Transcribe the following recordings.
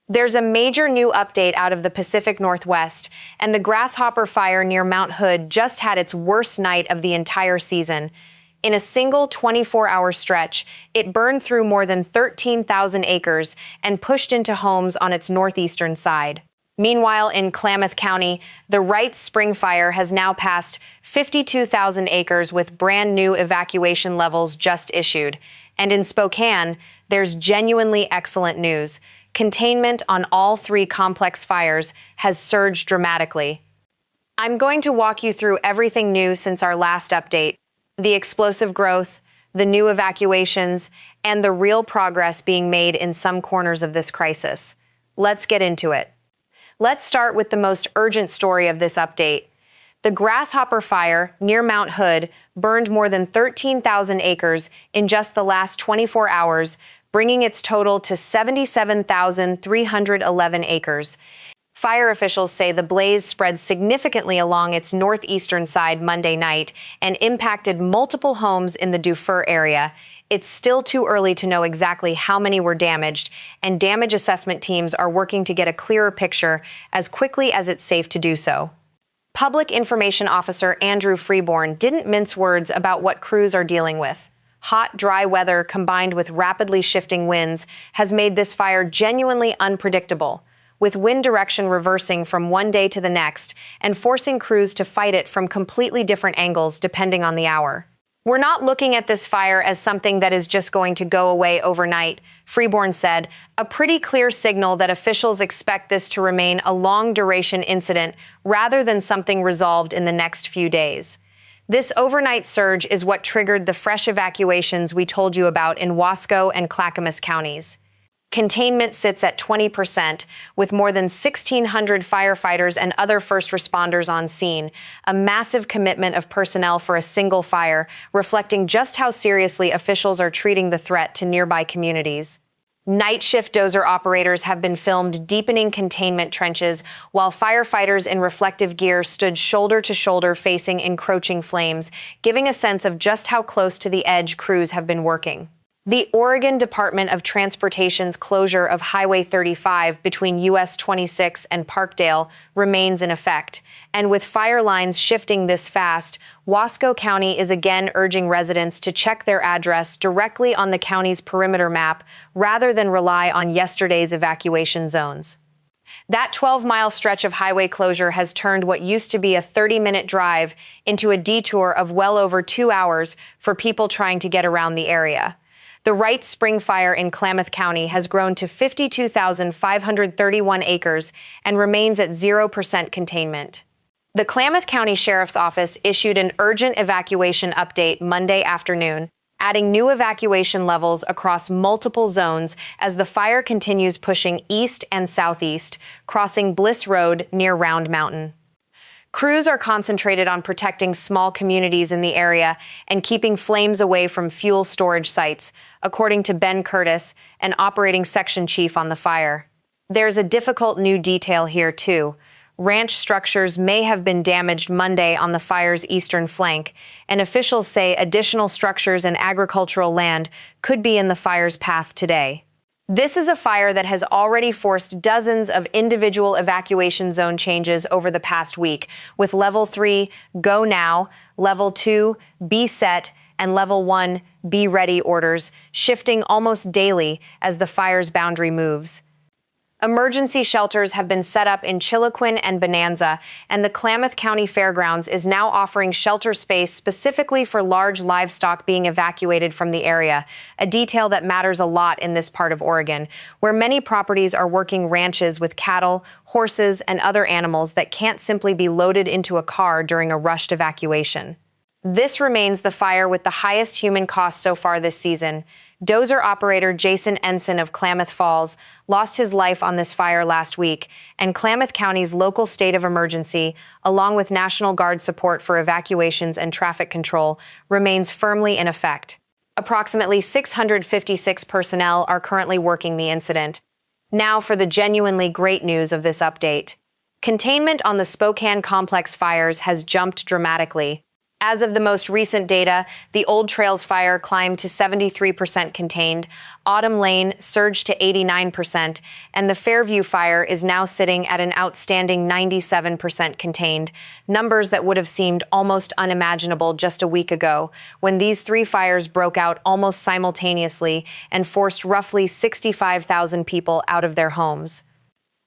There's a major new update out of the Pacific Northwest, and the Grasshopper Fire near Mount Hood just had its worst night of the entire season. In a single 24-hour stretch, it burned through more than 13,000 acres and pushed into homes on its northeastern side. Meanwhile, in Klamath County, the Wrights Spring Fire has now passed 52,000 acres with brand new evacuation levels just issued. And in Spokane, there's genuinely excellent news. Containment on all three complex fires has surged dramatically. I'm going to walk you through everything new since our last update: the explosive growth, the new evacuations, and the real progress being made in some corners of this crisis. Let's get into it. Let's start with the most urgent story of this update. The Grasshopper Fire near Mount Hood burned more than 13,000 acres in just the last 24 hours, bringing its total to 77,311 acres. Fire officials say the blaze spread significantly along its northeastern side Monday night and impacted multiple homes in the Dufur area. It's still too early to know exactly how many were damaged, and damage assessment teams are working to get a clearer picture as quickly as it's safe to do so. Public Information Officer Andrew Freeborn didn't mince words about what crews are dealing with. Hot, dry weather combined with rapidly shifting winds has made this fire genuinely unpredictable, with wind direction reversing from one day to the next and forcing crews to fight it from completely different angles depending on the hour. "We're not looking at this fire as something that is just going to go away overnight," Freeborn said, a pretty clear signal that officials expect this to remain a long-duration incident rather than something resolved in the next few days. This overnight surge is what triggered the fresh evacuations we told you about in Wasco and Klamath counties. Containment sits at 20%, with more than 1,600 firefighters and other first responders on scene, a massive commitment of personnel for a single fire, reflecting just how seriously officials are treating the threat to nearby communities. Night shift dozer operators have been filmed deepening containment trenches, while firefighters in reflective gear stood shoulder to shoulder facing encroaching flames, giving a sense of just how close to the edge crews have been working. The Oregon Department of Transportation's closure of Highway 35 between US 26 and Parkdale remains in effect, and with fire lines shifting this fast, Wasco County is again urging residents to check their address directly on the county's perimeter map rather than rely on yesterday's evacuation zones. That 12-mile stretch of highway closure has turned what used to be a 30-minute drive into a detour of well over 2 hours for people trying to get around the area. The Wright Spring Fire in Klamath County has grown to 52,531 acres and remains at 0% containment. The Klamath County Sheriff's Office issued an urgent evacuation update Monday afternoon, adding new evacuation levels across multiple zones as the fire continues pushing east and southeast, crossing Bliss Road near Round Mountain. Crews are concentrated on protecting small communities in the area and keeping flames away from fuel storage sites, according to Ben Curtis, an operating section chief on the fire. There's a difficult new detail here, too. Ranch structures may have been damaged Monday on the fire's eastern flank, and officials say additional structures and agricultural land could be in the fire's path today. This is a fire that has already forced dozens of individual evacuation zone changes over the past week, with Level 3, Go Now, Level 2, Be Set, and Level 1, Be Ready orders shifting almost daily as the fire's boundary moves. Emergency shelters have been set up in Chiloquin and Bonanza, and the Klamath County Fairgrounds is now offering shelter space specifically for large livestock being evacuated from the area, a detail that matters a lot in this part of Oregon, where many properties are working ranches with cattle, horses, and other animals that can't simply be loaded into a car during a rushed evacuation. This remains the fire with the highest human cost so far this season. Dozer operator Jason Ensign of Klamath Falls lost his life on this fire last week, and Klamath County's local state of emergency, along with National Guard support for evacuations and traffic control, remains firmly in effect. Approximately 656 personnel are currently working the incident. Now for the genuinely great news of this update. Containment on the Spokane Complex fires has jumped dramatically. As of the most recent data, the Old Trails fire climbed to 73% contained, Autumn Lane surged to 89%, and the Fairview fire is now sitting at an outstanding 97% contained, numbers that would have seemed almost unimaginable just a week ago, when these three fires broke out almost simultaneously and forced roughly 65,000 people out of their homes.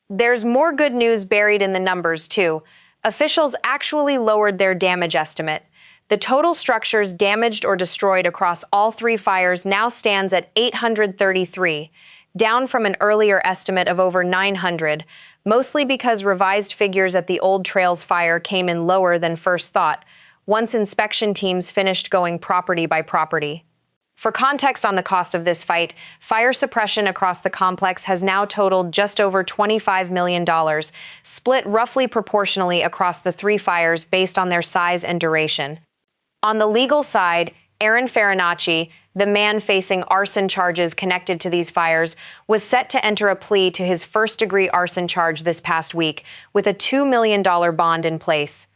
There's more good news buried in the numbers, too. Officials actually lowered their damage estimate. The total structures damaged or destroyed across all three fires now stands at 833, down from an earlier estimate of over 900, mostly because revised figures at the Old Trails fire came in lower than first thought, once inspection teams finished going property by property. For context on the cost of this fight, fire suppression across the complex has now totaled just over $25 million, split roughly proportionally across the three fires based on their size and duration. On the legal side, Aaron Farinacci, the man facing arson charges connected to these fires, was set to enter a plea to his first-degree arson charge this past week, with a $2 million bond in place.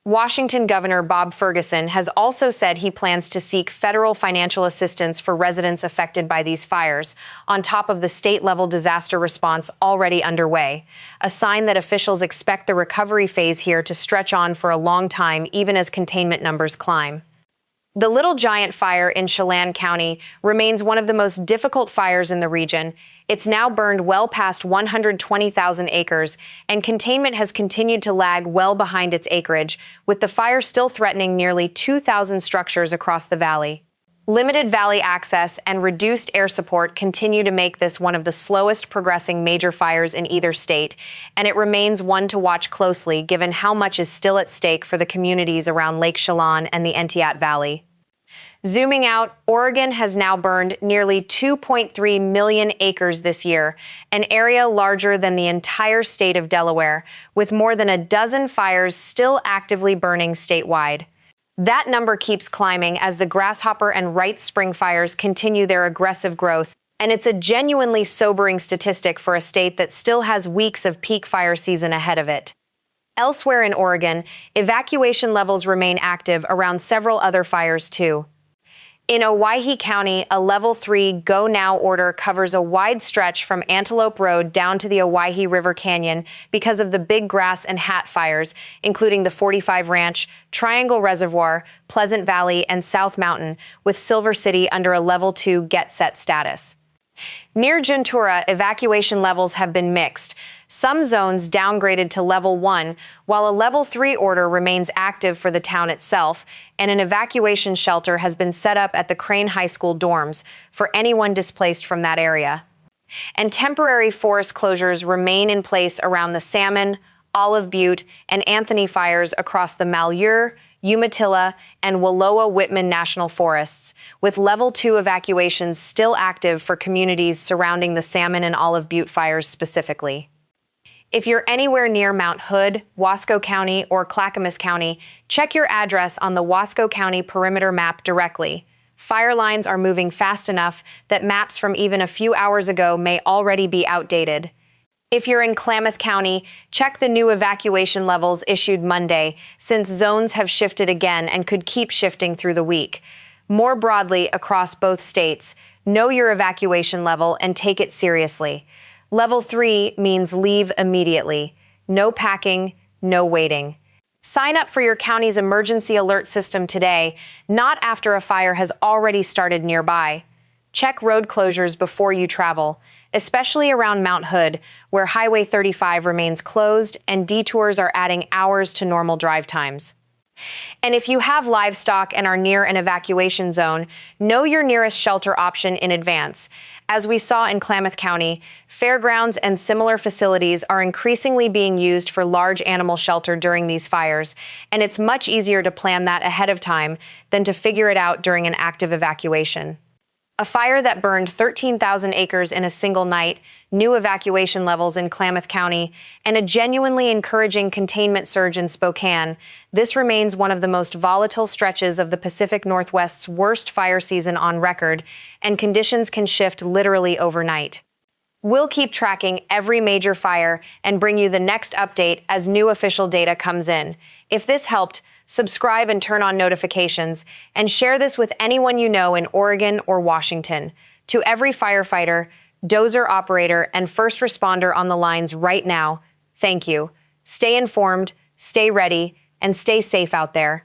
Washington Governor Bob Ferguson has also said he plans to seek federal financial assistance for residents affected by these fires, on top of the state-level disaster response already underway, a sign that officials expect the recovery phase here to stretch on for a long time, even as containment numbers climb. The Little Giant fire in Chelan County remains one of the most difficult fires in the region. It's now burned well past 120,000 acres, and containment has continued to lag well behind its acreage, with the fire still threatening nearly 2,000 structures across the valley. Limited valley access and reduced air support continue to make this one of the slowest progressing major fires in either state, and it remains one to watch closely given how much is still at stake for the communities around Lake Chelan and the Entiat Valley. Zooming out, Oregon has now burned nearly 2.3 million acres this year, an area larger than the entire state of Delaware, with more than a dozen fires still actively burning statewide. That number keeps climbing as the Grasshopper and Wright Spring Fires continue their aggressive growth, and it's a genuinely sobering statistic for a state that still has weeks of peak fire season ahead of it. Elsewhere in Oregon, evacuation levels remain active around several other fires too. In Owyhee County, a Level 3 Go Now order covers a wide stretch from Antelope Road down to the Owyhee River Canyon because of the Big Grass and Hat fires, including the 45 Ranch, Triangle Reservoir, Pleasant Valley, and South Mountain, with Silver City under a Level 2 Get Set status. Near Juntura, evacuation levels have been mixed. Some zones downgraded to Level 1, while a Level 3 order remains active for the town itself, and an evacuation shelter has been set up at the Crane High School dorms for anyone displaced from that area. And temporary forest closures remain in place around the Salmon, Olive Butte, and Anthony fires across the Malheur, Umatilla, and Wallowa-Whitman National Forests, with Level 2 evacuations still active for communities surrounding the Salmon and Olive Butte fires specifically. If you're anywhere near Mount Hood, Wasco County, or Clackamas County, check your address on the Wasco County perimeter map directly. Fire lines are moving fast enough that maps from even a few hours ago may already be outdated. If you're in Klamath County, check the new evacuation levels issued Monday, since zones have shifted again and could keep shifting through the week. More broadly, across both states, know your evacuation level and take it seriously. Level 3 means leave immediately. No packing, no waiting. Sign up for your county's emergency alert system today, not after a fire has already started nearby. Check road closures before you travel, especially around Mount Hood, where Highway 35 remains closed and detours are adding hours to normal drive times. And if you have livestock and are near an evacuation zone, know your nearest shelter option in advance. As we saw in Klamath County, fairgrounds and similar facilities are increasingly being used for large animal shelter during these fires, and it's much easier to plan that ahead of time than to figure it out during an active evacuation. A fire that burned 13,000 acres in a single night, new evacuation levels in Klamath County, and a genuinely encouraging containment surge in Spokane, this remains one of the most volatile stretches of the Pacific Northwest's worst fire season on record, and conditions can shift literally overnight. We'll keep tracking every major fire and bring you the next update as new official data comes in. If this helped, subscribe and turn on notifications, and share this with anyone you know in Oregon or Washington. To every firefighter, dozer operator, and first responder on the lines right now, thank you. Stay informed, stay ready, and stay safe out there.